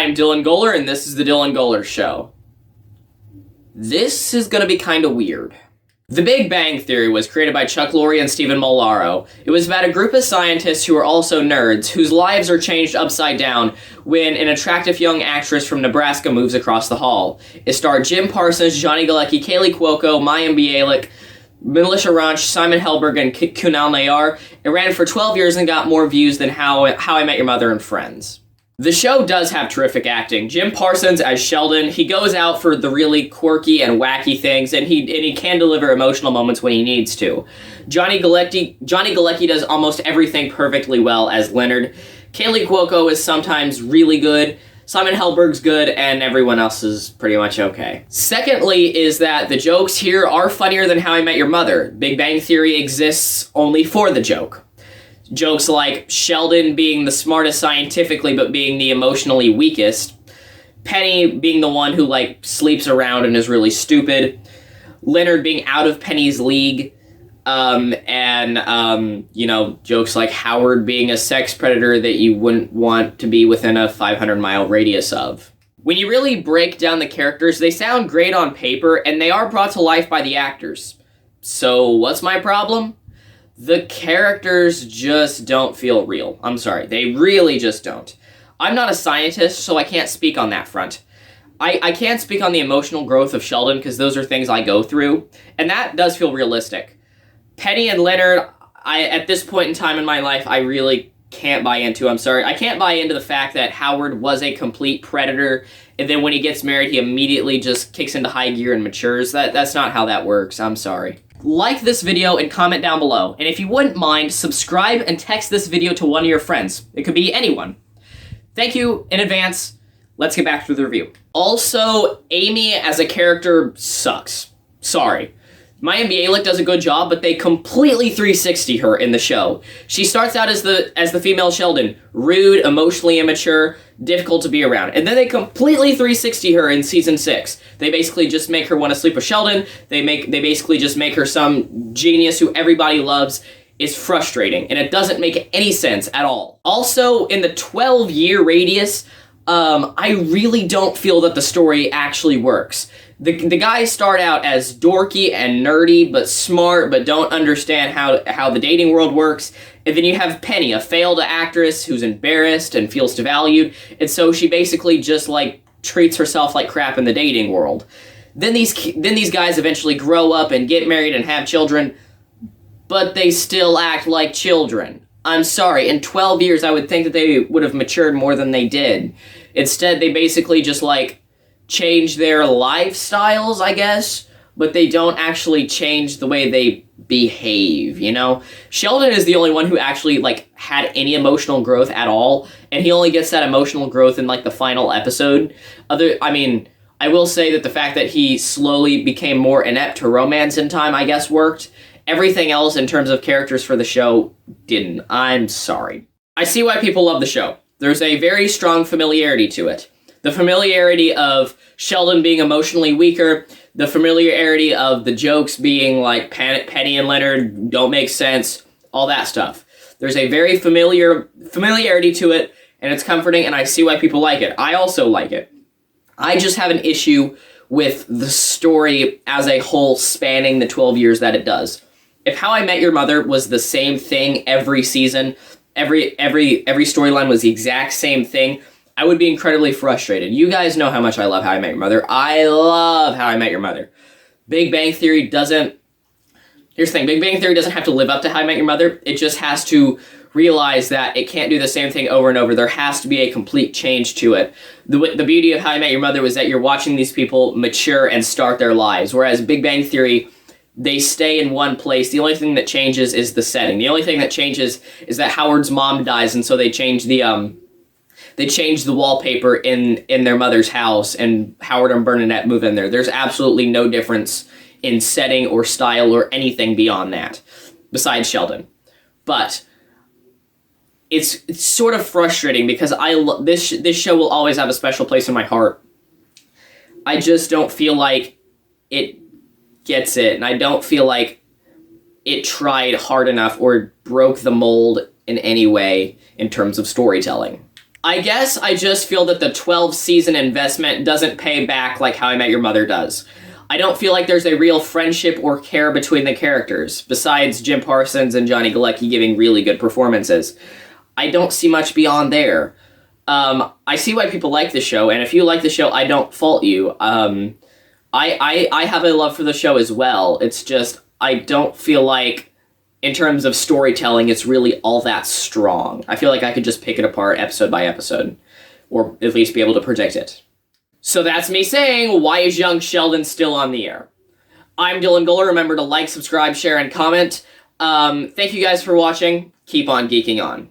I'm Dylan Goller, and this is the Dylan Goller Show. This is gonna be kinda weird. The Big Bang Theory was created by Chuck Lorre and Stephen Molaro. It was about a group of scientists who are also nerds, whose lives are changed upside down when an attractive young actress from Nebraska moves across the hall. It starred Jim Parsons, Johnny Galecki, Kaley Cuoco, Mayim Bialik, Melissa Rauch, Simon Helberg, and Kunal Nayyar. It ran for 12 years and got more views than How I Met Your Mother and Friends. The show does have terrific acting. Jim Parsons as Sheldon, he goes out for the really quirky and wacky things, and he can deliver emotional moments when he needs to. Johnny Galecki does almost everything perfectly well as Leonard. Kaley Cuoco is sometimes really good. Simon Helberg's good, and everyone else is pretty much okay. Secondly is that the jokes here are funnier than How I Met Your Mother. Big Bang Theory exists only for the joke. Jokes like Sheldon being the smartest scientifically but being the emotionally weakest, Penny being the one who sleeps around and is really stupid, Leonard being out of Penny's league, jokes like Howard being a sex predator that you wouldn't want to be within a 500-mile radius of. When you really break down the characters, they sound great on paper, and they are brought to life by the actors. So what's my problem? The characters just don't feel real. I'm sorry, they really just don't. I'm not a scientist, so I can't speak on that front. I can't speak on the emotional growth of Sheldon, because those are things I go through, and that does feel realistic. Penny and Leonard, at this point in time in my life, I really can't buy into. I'm sorry. I can't buy into the fact that Howard was a complete predator, and then when he gets married, he immediately just kicks into high gear and matures. That's not how that works. I'm sorry. Like this video and comment down below. And if you wouldn't mind, subscribe and text this video to one of your friends. It could be anyone. Thank you in advance. Let's get back to the review. Also, Amy as a character sucks. Sorry. Mayim Bialik does a good job, but they completely 360 her in the show. She starts out as the female Sheldon, rude, emotionally immature, difficult to be around. And then they completely 360 her in season 6. They basically just make her want to sleep with Sheldon. They basically just make her some genius who everybody loves. It's frustrating, and it doesn't make any sense at all. Also, in the 12-year radius, I really don't feel that the story actually works. The guys start out as dorky and nerdy, but smart, but don't understand how the dating world works. And then you have Penny, a failed actress who's embarrassed and feels devalued, and so she basically just treats herself like crap in the dating world. Then these guys eventually grow up and get married and have children, but they still act like children. I'm sorry, in 12 years I would think that they would have matured more than they did. Instead, they basically just change their lifestyles, I guess, but they don't actually change the way they behave, you know? Sheldon is the only one who actually, had any emotional growth at all, and he only gets that emotional growth in, the final episode. I will say that the fact that he slowly became more inept to romance in time, I guess, worked. Everything else in terms of characters for the show didn't. I'm sorry. I see why people love the show. There's a very strong familiarity to it. The familiarity of Sheldon being emotionally weaker, the familiarity of the jokes being Penny and Leonard don't make sense, all that stuff. There's a very familiarity to it, and it's comforting, and I see why people like it. I also like it. I just have an issue with the story as a whole spanning the 12 years that it does. If How I Met Your Mother was the same thing every season, every storyline was the exact same thing, I would be incredibly frustrated. You guys know how much I love How I Met Your Mother. I love How I Met Your Mother. Big Bang Theory doesn't... Here's the thing. Big Bang Theory doesn't have to live up to How I Met Your Mother. It just has to realize that it can't do the same thing over and over. There has to be a complete change to it. The beauty of How I Met Your Mother was that you're watching these people mature and start their lives, whereas Big Bang Theory, they stay in one place. The only thing that changes is the setting. The only thing that changes is that Howard's mom dies, and so they change the wallpaper in their mother's house, and Howard and Bernadette move in there. There's absolutely no difference in setting or style or anything beyond that, besides Sheldon. But it's sort of frustrating because this show will always have a special place in my heart. I just don't feel like it gets it, and I don't feel like it tried hard enough or broke the mold in any way in terms of storytelling. I guess I just feel that the 12-season investment doesn't pay back like How I Met Your Mother does. I don't feel like there's a real friendship or care between the characters, besides Jim Parsons and Johnny Galecki giving really good performances. I don't see much beyond there. I see why people like the show, and if you like the show, I don't fault you. I have a love for the show as well. It's just, I don't feel like, in terms of storytelling, it's really all that strong. I feel like I could just pick it apart episode by episode, or at least be able to predict it. So that's me saying, why is young Sheldon still on the air? I'm Dylan Goller. Remember to like, subscribe, share, and comment. Thank you guys for watching. Keep on geeking on.